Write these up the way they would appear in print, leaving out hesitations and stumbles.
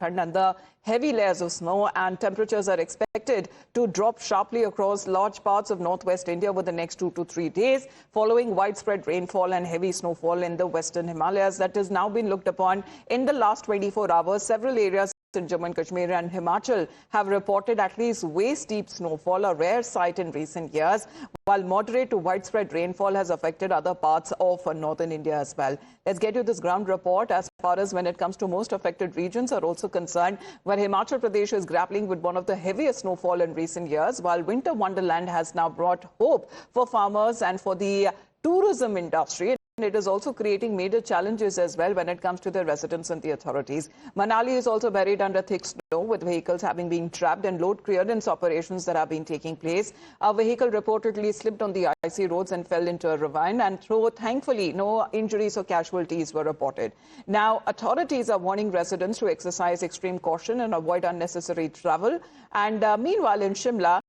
and the heavy layers of snow, and temperatures are expected to drop sharply across large parts of northwest India over the next 2 to 3 days, following widespread rainfall and heavy snowfall in the western Himalayas that has now been looked upon in the last 24 hours. Several areas in Jammu and Kashmir and Himachal have reported at least waist-deep snowfall, a rare sight in recent years, while moderate to widespread rainfall has affected other parts of northern India as well. Let's get you this ground report as far as when it comes to most affected regions are also concerned, where Himachal Pradesh is grappling with one of the heaviest snowfall in recent years, while winter wonderland has now brought hope for farmers and for the tourism industry. It is also creating major challenges as well when it comes to the residents and the authorities. Manali is also buried under thick snow, with vehicles having been trapped and load clearance operations that have been taking place. A vehicle reportedly slipped on the icy roads and fell into a ravine, and though thankfully no injuries or casualties were reported. Now, authorities are warning residents to exercise extreme caution and avoid unnecessary travel. And meanwhile, in Shimla,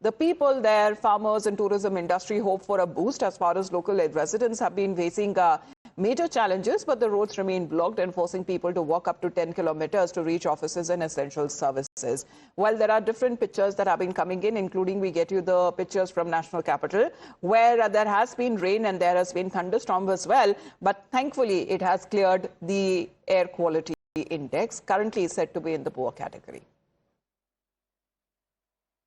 the people there, farmers and tourism industry, hope for a boost as far as local residents have been facing major challenges, but the roads remain blocked and forcing people to walk up to 10 kilometers to reach offices and essential services. Well, there are different pictures that have been coming in, including we get you the pictures from National Capital, where there has been rain and there has been thunderstorm as well, but thankfully it has cleared the air quality index, currently said to be in the poor category.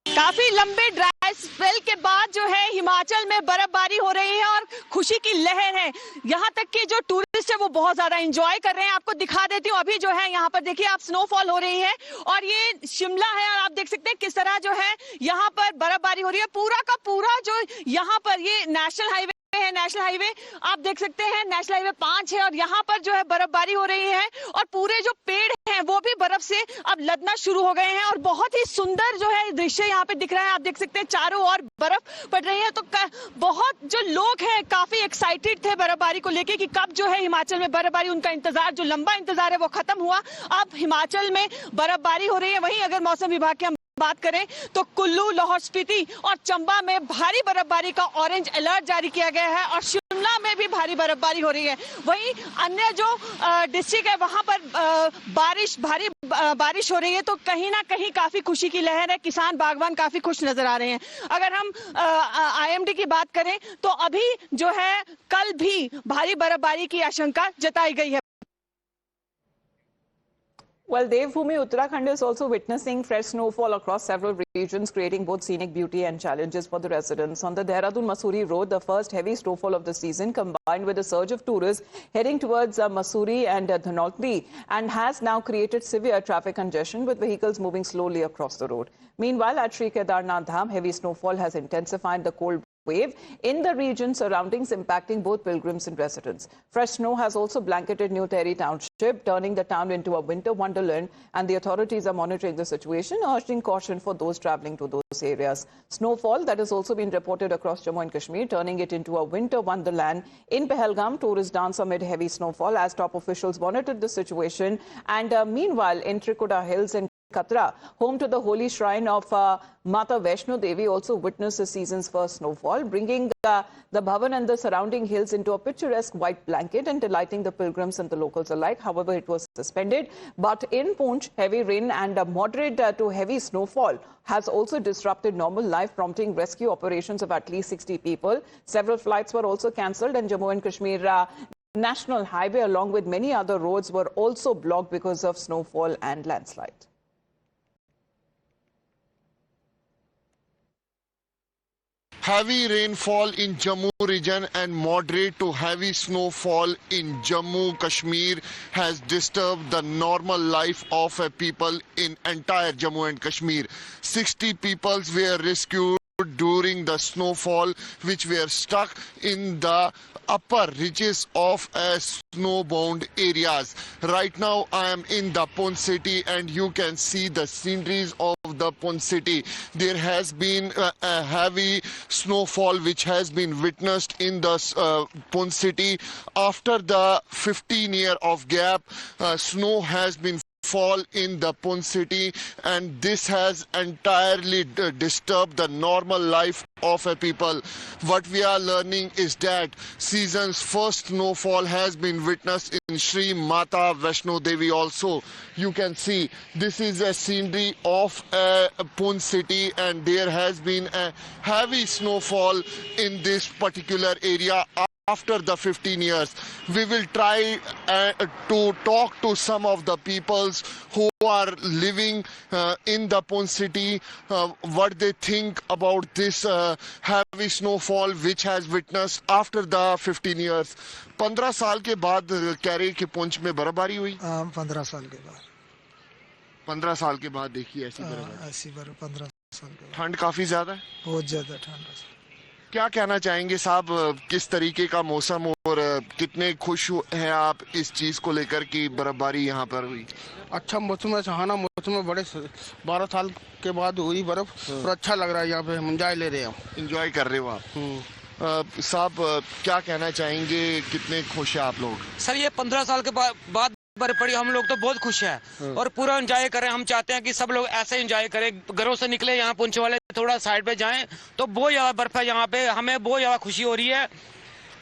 काफी लंबे dry spell के बाद जो है हिमाचल में बर्फबारी हो रही है और खुशी की लहर है। यहाँ तक कि जो टूरिस्ट है वो बहुत ज्यादा एंजॉय कर रहे हैं। आपको दिखा देती हूँ, अभी जो है यहाँ पर देखिए आप स्नोफॉल हो रही है और ये शिमला है और आप देख सकते हैं किस तरह जो है यहाँ पर बर्फबारी हो रही है। पूरा का पूरा जो यहाँ पर ये नेशनल हाईवे है, नेशनल हाईवे आप देख सकते हैं, नेशनल हाईवे 5 है और यहाँ पर जो है बर्फबारी हो रही है और पूरे जो पेड़ हैं वो भी बर्फ से अब लदना शुरू हो गए हैं और बहुत ही सुंदर जो है दृश्य यहाँ पे दिख रहा है। आप देख सकते हैं चारों ओर बर्फ पड़ रही है, तो बहुत जो लोग हैं काफी एक्साइटेड थे बर्फबारी को लेके कि कब जो है हिमाचल में बर्फबारी, उनका इंतजार, जो लंबा इंतजार है वो खत्म हुआ। अब हिमाचल में बर्फबारी हो रही है। वहीं अगर मौसम विभाग की बात करें तो कुल्लू, लाहौल स्पीति और चंबा में भारी बर्फबारी का ऑरेंज अलर्ट जारी किया गया है और शिमला में भी भारी बर्फबारी हो रही है। वहीं अन्य जो डिस्ट्रिक्ट है वहां पर भारी बारिश हो रही है, तो कहीं ना कहीं काफी खुशी की लहर है। किसान बागवान काफी खुश नजर आ रहे हैं। अगर हम IMD की बात करें तो अभी जो है कल भी भारी बर्फबारी की आशंका जताई गई है। Well, Devbhoomi, Uttarakhand is also witnessing fresh snowfall across several regions, creating both scenic beauty and challenges for the residents. On the Dehradun-Mussoorie road, the first heavy snowfall of the season, combined with a surge of tourists heading towards Mussoorie and Dhanolti, and has now created severe traffic congestion with vehicles moving slowly across the road. Meanwhile, at Sri Kedarnath Dham, heavy snowfall has intensified the cold wave in the region surroundings, impacting both pilgrims and residents. Fresh snow has also blanketed New Tehri township, turning the town into a winter wonderland, and the authorities are monitoring the situation, urging caution for those travelling to those areas. Snowfall that has also been reported across Jammu and Kashmir, turning it into a winter wonderland. In Pahalgam, tourists dance amid heavy snowfall as top officials monitored the situation. And meanwhile, in Trikuta Hills and Katra, home to the holy shrine of Mata Vaishno Devi, also witnessed the season's first snowfall, bringing the Bhavan and the surrounding hills into a picturesque white blanket and delighting the pilgrims and the locals alike. However, it was suspended. But in Poonch, heavy rain and moderate to heavy snowfall has also disrupted normal life, prompting rescue operations of at least 60 people. Several flights were also cancelled, and Jammu and Kashmir National Highway, along with many other roads, were also blocked because of snowfall and landslide. Heavy rainfall in Jammu region and moderate to heavy snowfall in Jammu, Kashmir has disturbed the normal life of people in entire Jammu and Kashmir. 60 people were rescued during the snowfall, which were stuck in the upper reaches of snow-bound areas. Right now I am in the Poonch city and you can see the sceneries of the Poonch city. There has been a heavy snowfall which has been witnessed in the Poonch city. After the 15 year of gap, snow has been fall in the Poonch city, and this has entirely disturbed the normal life of a people. What we are learning is that season's first snowfall has been witnessed in Sri Mata Vaishno Devi also. You can see this is a scenery of Poonch city, and there has been a heavy snowfall in this particular area after the 15 years. We will try to talk to some of the peoples who are living in the Poonch city, what they think about this heavy snowfall which has witnessed after the 15 years. 15 साल के बाद कह रहे कि पुंछ में बर्फबारी हुई। 15 साल के बाद 15 साल के बाद देखिए ऐसी बर्फबारी। ऐसी बर्फ 15 साल के बाद। ठंड काफी ज्यादा है, बहुत ज्यादा ठंड है। क्या कहना चाहेंगे साहब, किस तरीके का मौसम और कितने खुश हैं आप इस चीज को लेकर कि बर्फबारी यहाँ पर हुई? अच्छा मौसम है, सुहाना मौसम है। बड़े 12 साल के बाद हुई बर्फ और अच्छा लग रहा है। यहाँ पे हम एंजॉय ले रहे हैं। एंजॉय कर रहे हो आप? साहब क्या कहना चाहेंगे, कितने खुश हैं आप लोग? सर ये 15 साल के बाद बर्फ पड़ी, हम लोग तो बहुत खुश हैं और पूरा एंजॉय करें। हम चाहते हैं कि सब लोग ऐसे एंजॉय करें, घरों से निकले, यहाँ पुंछ वाले थोड़ा साइड पे जाएं तो बहुत ज्यादा बर्फ है यहाँ पे। हमें बहुत ज्यादा खुशी हो रही है,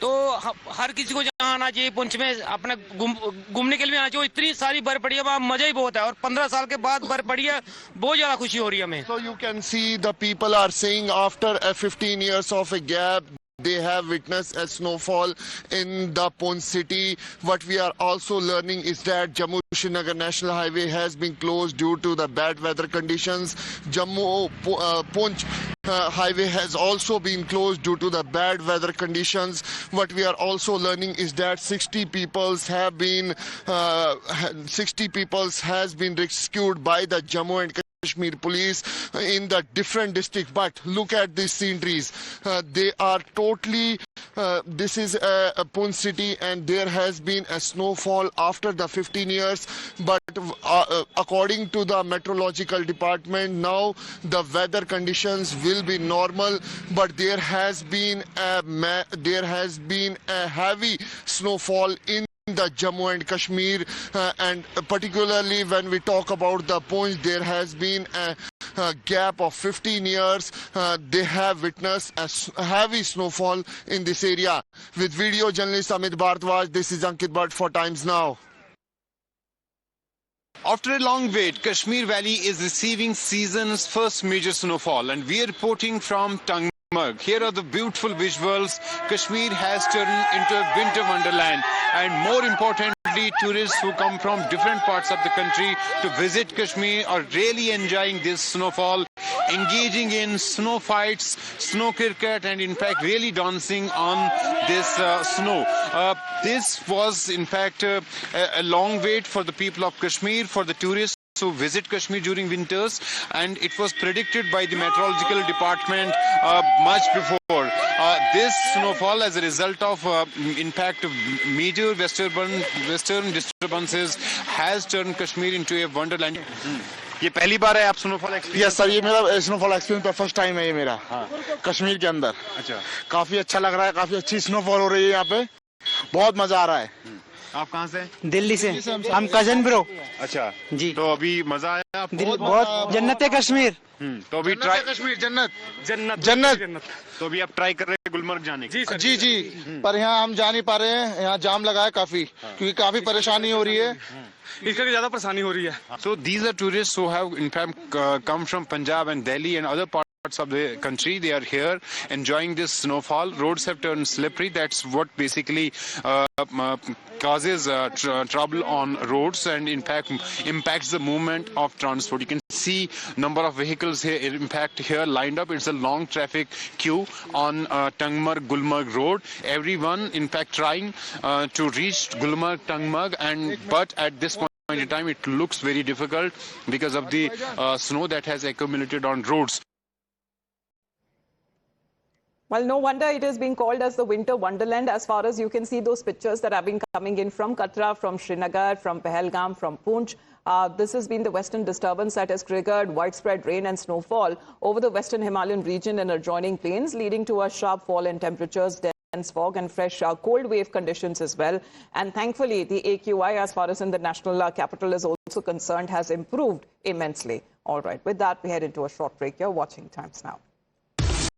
तो हर किसी को यहाँ आना चाहिए। पुंछ में अपने घूमने के लिए आना चाहिए। इतनी सारी बर्फ पड़ी है, वहाँ मजा ही बहुत है और 15 साल के बाद बर्फ पड़ी है, बहुत ज्यादा खुशी हो रही है हमें। So you can see the people are saying after a 15 years of a gap, they have witnessed a snowfall in the Poonch city. What we are also learning is that Jammu-Srinagar National Highway has been closed due to the bad weather conditions. Jammu-Poonch highway has also been closed due to the bad weather conditions. What we are also learning is that 60 people has been rescued by the Jammu and Kashmir police in the different districts. But look at these sceneries. They are totally, this is a Poonch city, and there has been a snowfall after the 15 years. But according to the meteorological department, now the weather conditions will be normal. But there has been a heavy snowfall in the Jammu and Kashmir, and particularly when we talk about the Poonch, there has been a gap of 15 years. They have witnessed a heavy snowfall in this area. With video journalist Amit Bharadwaj, this is Ankit Bhatt for Times Now. After a long wait, Kashmir Valley is receiving season's first major snowfall, and we are reporting from Tangmug. Here are the beautiful visuals. Kashmir has turned into a winter wonderland, and more importantly, tourists who come from different parts of the country to visit Kashmir are really enjoying this snowfall, engaging in snow fights, snow cricket, and in fact really dancing on this snow. This was in fact a long wait for the people of Kashmir, for the tourists who visit Kashmir during winters, and it was predicted by the meteorological department much before. This snowfall, as a result of impact of major western disturbances, has turned Kashmir into a wonderland. ये पहली बार है आप snowfall experience? Yes sir, ये मेरा snowfall experience पर first time है ये मेरा। कश्मीर के अंदर। अच्छा, काफी अच्छा लग रहा है, काफी अच्छी स्नोफॉल हो रही है यहाँ पे, बहुत मजा आ रहा है। आप कहाँ से? दिल्ली से। हम कजन ब्रो। अच्छा जी। तो अभी मजा आया आपको? बहुत जन्नत है कश्मीर। तो अभी ट्राई, कश्मीर जन्नत जन्नत जन्नत। तो अभी आप ट्राई कर रहे हैं गुलमर्ग जाने की? जी पर यहाँ हम जा नहीं पा रहे हैं, यहाँ जाम लगा है काफी, क्योंकि काफी परेशानी हो रही है, इसका ज्यादा परेशानी हो रही है। So these are tourists who have in fact come from Punjab and Delhi and other parts of the country. They are here enjoying this snowfall. Roads have turned slippery. That's what basically causes trouble on roads, and in fact impacts the movement of transport. You can see number of vehicles here in fact here lined up. It's a long traffic queue on Tangmug Gulmarg road. Everyone in fact trying to reach Gulmarg, Tangmug, but at this point in time it looks very difficult because of the snow that has accumulated on roads. Well, no wonder it is being called as the winter wonderland, as far as you can see those pictures that have been coming in from Katra, from Srinagar, from Pahalgam, from Poonch. This has been the western disturbance that has triggered widespread rain and snowfall over the western Himalayan region and adjoining plains, leading to a sharp fall in temperatures, dense fog and fresh cold wave conditions as well. And thankfully, the AQI, as far as in the national capital is also concerned, has improved immensely. All right, with that, we head into a short break. You're watching Times Now.